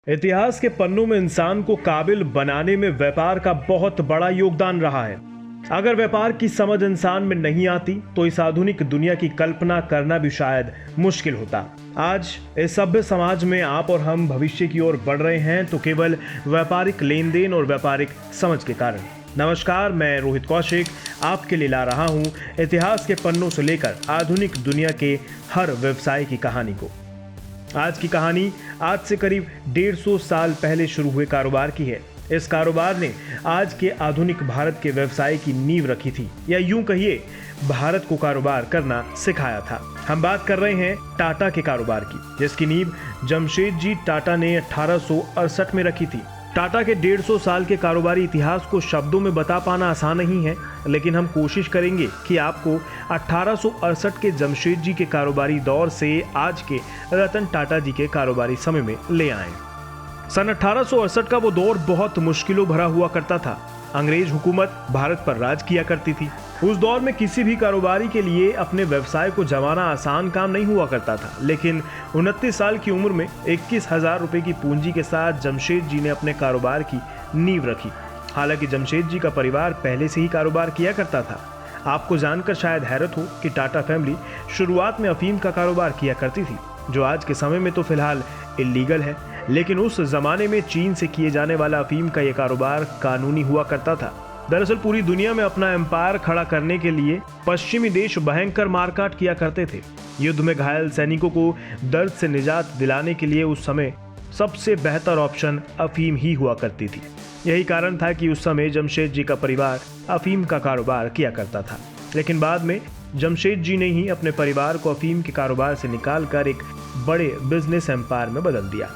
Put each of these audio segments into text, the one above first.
इतिहास के पन्नों में इंसान को काबिल बनाने में व्यापार का बहुत बड़ा योगदान रहा है। अगर व्यापार की समझ इंसान में नहीं आती तो इस आधुनिक दुनिया की कल्पना करना भी शायद मुश्किल होता। आज इस सभ्य समाज में आप और हम भविष्य की ओर बढ़ रहे हैं तो केवल व्यापारिक लेन देन और व्यापारिक समझ के कारण। नमस्कार, मैं रोहित कौशिक आपके लिए ला रहा हूं इतिहास के पन्नों से लेकर आधुनिक दुनिया के हर व्यवसाय की कहानी को। आज की कहानी आज से करीब 150 साल पहले शुरू हुए कारोबार की है। इस कारोबार ने आज के आधुनिक भारत के व्यवसाय की नींव रखी थी, या यूं कहिए भारत को कारोबार करना सिखाया था। हम बात कर रहे हैं टाटा के कारोबार की, जिसकी नींव जमशेदजी टाटा ने 1868 में रखी थी। टाटा के 150 साल के कारोबारी इतिहास को शब्दों में बता पाना आसान नहीं है, लेकिन हम कोशिश करेंगे कि आपको 1868 के जमशेदजी के कारोबारी दौर से आज के रतन टाटा जी के कारोबारी समय में ले आएं। सन 1868 का वो दौर बहुत मुश्किलों भरा हुआ करता था। अंग्रेज हुकूमत भारत पर राज किया करती थी। उस दौर में किसी भी कारोबारी के लिए अपने व्यवसाय को जमाना आसान काम नहीं हुआ करता था, लेकिन 29 साल की उम्र में 21,000 रुपए की पूंजी के साथ जमशेद जी ने अपने कारोबार की नींव रखी। हालांकि जमशेद जी का परिवार पहले से ही कारोबार किया करता था। आपको जानकर शायद हैरत हो कि टाटा फैमिली शुरुआत में अफीम का कारोबार किया करती थी, जो आज के समय में तो फिलहाल इल्लीगल है, लेकिन उस जमाने में चीन से किए जाने वाला अफीम का यह कारोबार कानूनी हुआ करता था। दरअसल पूरी दुनिया में अपना एम्पायर खड़ा करने के लिए पश्चिमी देश भयंकर मारकाट किया करते थे। युद्ध में घायल सैनिकों को दर्द से निजात दिलाने के लिए उस समय सबसे बेहतर ऑप्शन अफीम ही हुआ करती थी। यही कारण था कि उस समय जमशेद जी का परिवार अफीम का कारोबार किया करता था। लेकिन बाद में जमशेद जी ने ही अपने परिवार को अफीम के कारोबार से निकालकर एक बड़े बिजनेस एम्पायर में बदल दिया।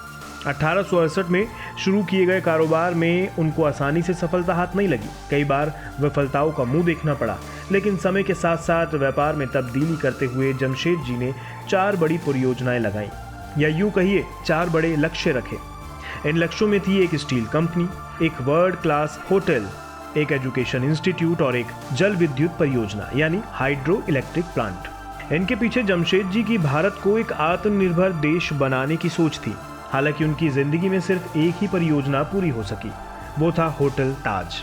1868 में शुरू किए गए कारोबार में उनको आसानी से सफलता हाथ नहीं लगी। कई बार विफलताओं का मुंह देखना पड़ा, लेकिन समय के साथ साथ व्यापार में तब्दीली करते हुए जमशेद जी ने 4 बड़ी परियोजनाएं लगाई, या यूं कहिए 4 बड़े लक्ष्य रखे। इन लक्ष्यों में थी एक स्टील कंपनी, एक वर्ल्ड क्लास होटल, एक एजुकेशन इंस्टीट्यूट और एक जल विद्युत परियोजना यानी हाइड्रो इलेक्ट्रिक प्लांट। इनके पीछे जमशेद जी की भारत को एक आत्मनिर्भर देश बनाने की सोच थी। हालांकि उनकी जिंदगी में सिर्फ एक ही परियोजना पूरी हो सकी, वो था होटल ताज।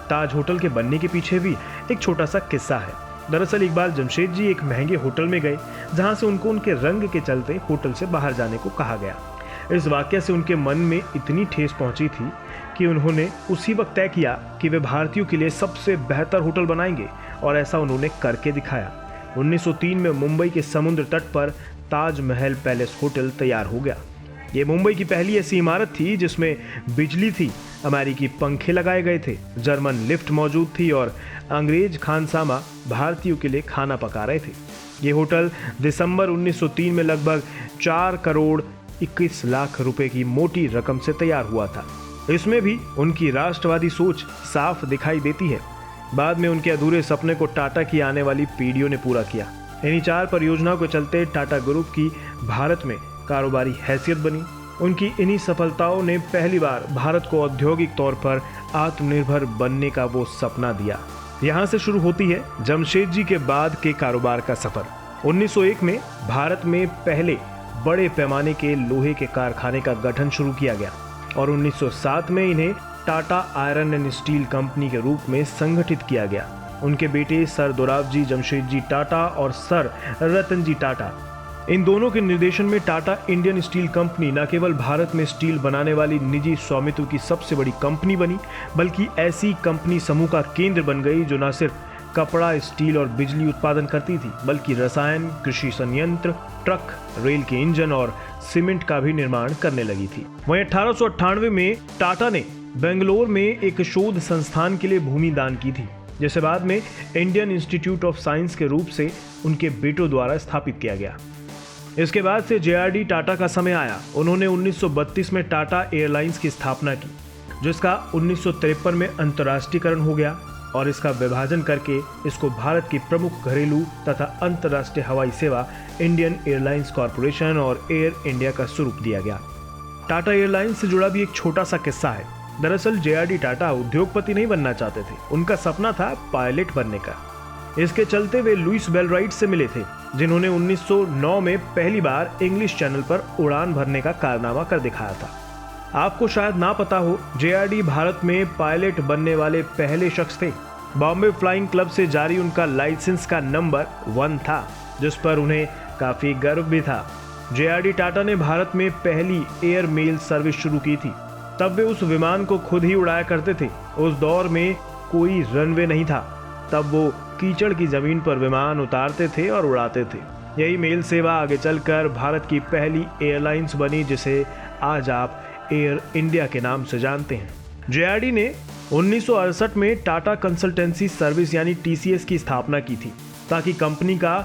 ताज होटल के बनने के पीछे भी एक छोटा सा किस्सा है। दरअसल एक बार जमशेद जी एक महंगे होटल में गए, जहां से उनको उनके रंग के चलते होटल से बाहर जाने को कहा गया। इस वाकये से उनके मन में इतनी ठेस पहुंची थी कि उन्होंने उसी वक्त तय किया कि वे भारतीयों के लिए सबसे बेहतर होटल बनाएंगे, और ऐसा उन्होंने करके दिखाया। 1903 में मुंबई के समुद्र तट पर ताजमहल पैलेस होटल तैयार हो गया। ये मुंबई की पहली ऐसी इमारत थी जिसमें बिजली थी, अमेरिकी पंखे लगाए गए थे, जर्मन लिफ्ट मौजूद थी और अंग्रेज खानसामा भारतीयों के लिए खाना पका रहे थे। ये होटल दिसंबर 1903 में लगभग 4 करोड़ 21 लाख रुपए की मोटी रकम से तैयार हुआ था। इसमें भी उनकी राष्ट्रवादी सोच साफ दिखाई देती है। बाद में उनके अधूरे सपने को टाटा की आने वाली पीढ़ियों ने पूरा किया। इन्हीं 4 परियोजनाओं के चलते टाटा ग्रुप की भारत में कारोबारी हैसियत बनी। उनकी इन्हीं सफलताओं ने पहली बार भारत को औद्योगिक तौर पर आत्मनिर्भर बनने का वो सपना दिया। यहाँ से शुरू होती है जमशेद जी के बाद के कारोबार का सफर। 1901 में भारत में पहले बड़े पैमाने के लोहे के कारखाने का गठन शुरू किया गया और 1907 में इन्हें Tata iron and steel company के रूप में संगठित किया गया। उनके बेटे सर दोराबजी जमशेदजी टाटा और सर रतन जी टाटा, इन दोनों के निर्देशन में टाटा इंडियन स्टील कंपनी न केवल भारत में स्टील बनाने वाली निजी स्वामित्व की सबसे बड़ी कंपनी बनी, बल्कि ऐसी कंपनी समूह का केंद्र बन गई जो न सिर्फ कपड़ा, स्टील और बिजली उत्पादन करती थी, बल्कि रसायन, कृषि संयंत्र, ट्रक, रेल के इंजन और सीमेंट का भी निर्माण करने लगी थी। वहीं 1898 में टाटा ने बेंगलोर में एक शोध संस्थान के लिए भूमि दान की थी, जिसे बाद में इंडियन इंस्टीट्यूट ऑफ साइंस के रूप से उनके बेटों द्वारा स्थापित किया गया। इसके बाद से JRD टाटा का समय आया। उन्होंने 1932 में टाटा एयरलाइंस की स्थापना की, जिसका 1953 में अंतर्राष्ट्रीयकरण हो गया और इसका विभाजन करके इसको भारत की प्रमुख घरेलू तथा अंतर्राष्ट्रीय हवाई सेवा इंडियन एयरलाइंस कॉरपोरेशन और एयर इंडिया का स्वरूप दिया गया। टाटा एयरलाइंस से जुड़ा भी एक छोटा सा किस्सा है। दरअसल JRD टाटा उद्योगपति नहीं बनना चाहते थे, उनका सपना था पायलट बनने का। इसके चलते वे लुइस बेलराइट से मिले थे, जिन्होंने 1909 में पहली बार इंग्लिश चैनल पर उड़ान भरने का कारनामा कर दिखाया था। आपको शायद ना पता हो, जेआरडी भारत में पायलट बनने वाले पहले शख्स थे। बॉम्बे फ्लाइंग क्लब से जारी उनका लाइसेंस का नंबर 1 था, जिस पर उन्हें काफी गर्व भी था। जेआरडी टाटा ने भारत में पहली एयर मेल सर्विस शुरू की थी। तब वे उस विमान को खुद ही उड़ाया करते थे। उस दौर में कोई रनवे नहीं था, तब वो कीचड़ की जमीन पर विमान उतारते थे और उड़ाते थे। यही मेल सेवा आगे चलकर भारत की पहली एयरलाइंस बनी, जिसे आज आप एयर इंडिया के नाम से जानते हैं। जेआरडी ने 1968 में टाटा कंसल्टेंसी सर्विस यानी टीसीएस की स्थापना की थी, ताकि कंपनी का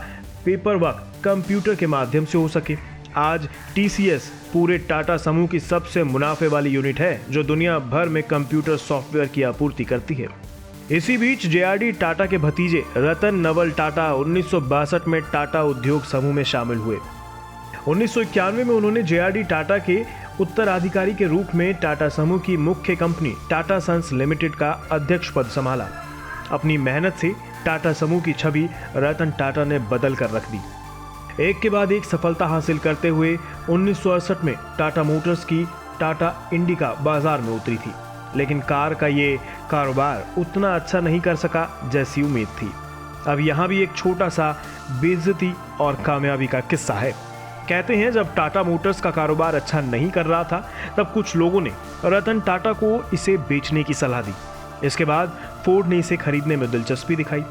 पेपर वर्क कंप्यूटर के माध्यम से हो सके। आज टीसीएस पूरे टाटा समूह की सबसे मुनाफे वाली यूनिट है, जो दुनिया भर में कंप्यूटर सॉफ्टवेयर की आपूर्ति करती है। इसी बीच जेआरडी टाटा के भतीजे रतन नवल टाटा 1962 में टाटा उद्योग समूह में शामिल हुए। 1991 में उन्होंने जेआरडी टाटा के उत्तराधिकारी के रूप में टाटा समूह की मुख्य कंपनी टाटा सन्स लिमिटेड का अध्यक्ष पद संभाला। अपनी मेहनत से टाटा समूह की छवि रतन टाटा ने बदल कर रख दी। एक के बाद एक सफलता हासिल करते हुए 1968 में टाटा मोटर्स की टाटा इंडिका बाजार में उतरी थी, लेकिन कार का ये कारोबार उतना अच्छा नहीं कर सका जैसी उम्मीद थी। अब यहाँ भी एक छोटा सा बेइज्जती और कामयाबी का किस्सा है। कहते हैं, जब टाटा मोटर्स का कारोबार अच्छा नहीं कर रहा था, तब कुछ लोगों ने रतन टाटा को इसे बेचने की सलाह दी। इसके बाद फोर्ड ने इसे खरीदने में दिलचस्पी दिखाई,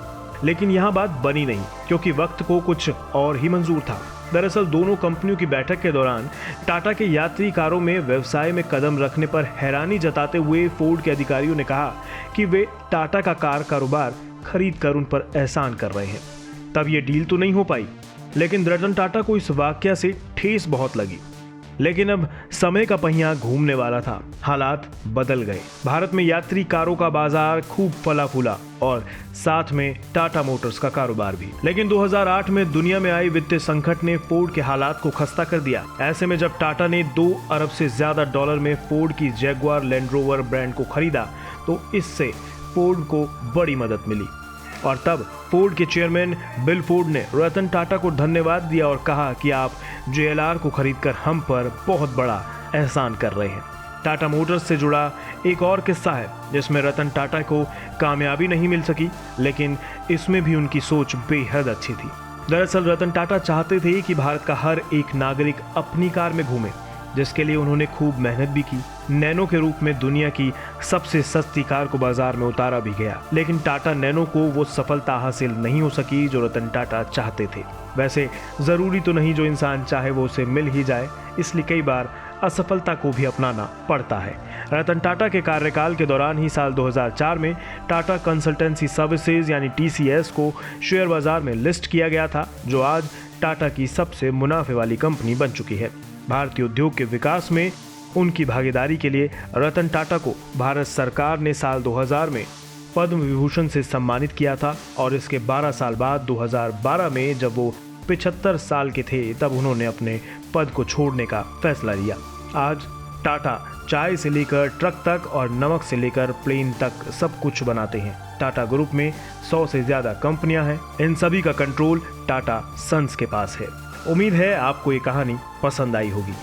लेकिन यहाँ बात बनी नहीं, क्योंकि वक्त को कुछ और ही मंजूर था। दरअसल दोनों कंपनियों की बैठक के दौरान टाटा के यात्री कारों में व्यवसाय में कदम रखने पर हैरानी जताते हुए फोर्ड के अधिकारियों ने कहा कि वे टाटा का कार कारोबार खरीद कर उन पर एहसान कर रहे हैं। तब ये डील तो नहीं हो पाई, लेकिन रतन टाटा को इस वाकया से ठेस बहुत लगी। लेकिन अब समय का पहिया घूमने वाला था, हालात बदल गए। भारत में यात्री कारों का बाजार खूब फला फूला और साथ में टाटा मोटर्स का कारोबार भी। लेकिन 2008 में दुनिया में आई वित्तीय संकट ने फोर्ड के हालात को खस्ता कर दिया। ऐसे में जब टाटा ने 2 अरब से ज्यादा डॉलर में फोर्ड की जैगुआर लैंड रोवर ब्रांड को खरीदा, तो इससे फोर्ड को बड़ी मदद मिली। और तब फोर्ड के चेयरमैन बिल फोर्ड ने रतन टाटा को धन्यवाद दिया और कहा कि आप जेएलआर को खरीदकर हम पर बहुत बड़ा एहसान कर रहे हैं। टाटा मोटर्स से जुड़ा एक और किस्सा है, जिसमें रतन टाटा को कामयाबी नहीं मिल सकी, लेकिन इसमें भी उनकी सोच बेहद अच्छी थी। दरअसल रतन टाटा चाहते थे कि भारत का हर एक नागरिक अपनी कार में घूमे, जिसके लिए उन्होंने खूब मेहनत भी की। नैनो के रूप में दुनिया की सबसे सस्ती कार को बाजार में उतारा भी गया, लेकिन टाटा नैनो को वो सफलता हासिल नहीं हो सकी जो रतन टाटा चाहते थे। वैसे जरूरी तो नहीं जो इंसान चाहे वो उसे मिल ही जाए, इसलिए कई बार असफलता को भी अपनाना पड़ता है। रतन टाटा के कार्यकाल के दौरान ही साल 2004 में टाटा कंसल्टेंसी सर्विसेज यानी टीसीएस को शेयर बाजार में लिस्ट किया गया था, जो आज टाटा की सबसे मुनाफे वाली कंपनी बन चुकी है। भारतीय उद्योग के विकास में उनकी भागीदारी के लिए रतन टाटा को भारत सरकार ने साल 2000 में पद्म विभूषण से सम्मानित किया था, और इसके 12 साल बाद 2012 में जब वो 75 साल के थे, तब उन्होंने अपने पद को छोड़ने का फैसला लिया। आज टाटा चाय से लेकर ट्रक तक और नमक से लेकर प्लेन तक सब कुछ बनाते हैं। टाटा ग्रुप में 100 से ज्यादा कंपनियां हैं। इन सभी का कंट्रोल टाटा सन्स के पास है। उम्मीद है आपको ये कहानी पसंद आई होगी।